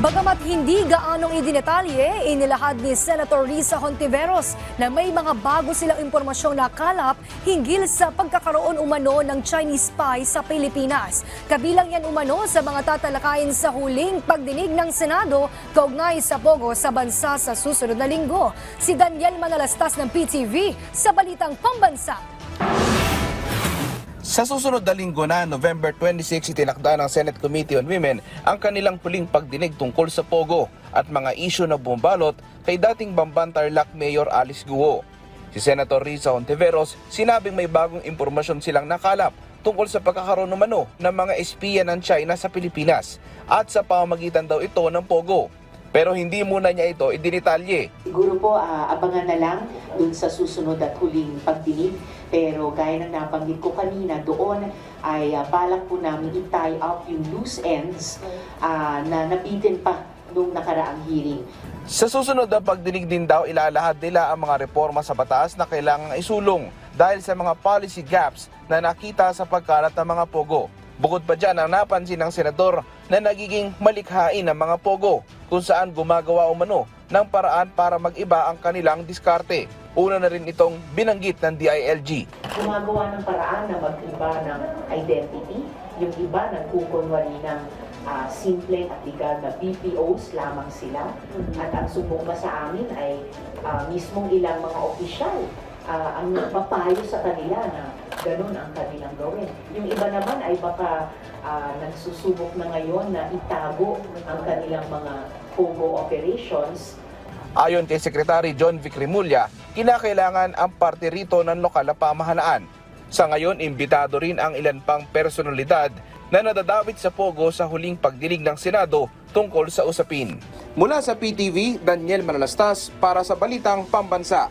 Bagamat hindi gaanong idinetalye, inilahad ni Senator Risa Hontiveros na may mga bago silang impormasyong nakalap hinggil sa pagkakaroon umano ng Chinese spy sa Pilipinas. Kabilang yan umano sa mga tatalakayin sa huling pagdinig ng Senado kaugnay sa pogo sa bansa sa susunod na linggo. Si Daniel Manalastas ng PTV sa Balitang Pambansa. Sa susunod na linggo na November 26, itinakda ng Senate Committee on Women ang kanilang huling pagdinig tungkol sa pogo at mga isyu na bumabalot kay dating Bamban Tarlac Mayor Alice Guo. Si Senator Risa Hontiveros sinabing may bagong impormasyon silang nakalap tungkol sa pagkakaroon umano ng mga espiya ng China sa Pilipinas at sa pamamagitan daw ito ng pogo. Pero hindi muna niya ito idinitalye. Siguro po abangan na lang dun sa susunod at huling pagdinig. Pero gaya ng nabanggit ko kanina, doon ay balak po namin i-tie up yung loose ends na nabitin pa nung nakaraang hearing. Sa susunod na pagdinig din daw ilalahad nila ang mga reforma sa batas na kailangang isulong dahil sa mga policy gaps na nakita sa pagkalat ng mga pogo. Bukod pa dyan ang napansin ng senador na nagiging malikhain ng mga pogo kung saan gumagawa umano ng paraan para mag-iba ang kanilang diskarte. Una na rin itong binanggit ng DILG. Gumagawa ng paraan na mag-iba ng identity, yung iba nagkukunwari ng simple at legal na BPOs lamang sila. At ang sumuma sa amin ay mismong ilang mga opisyal ang nagpapayo sa kanila na ganun ang kanilang gawin. Yung iba naman ay baka nagsusubok na ngayon na itago ang kanilang mga pogo operations. Ayon kay Secretary John Vic Remulla, kinakailangan ang parte rito ng lokal na pamahalaan. Sa ngayon, imbitado rin ang ilan pang personalidad na nadadawit sa pogo sa huling pagdinig ng Senado tungkol sa usapin. Mula sa PTV, Daniel Manalastas para sa Balitang Pambansa.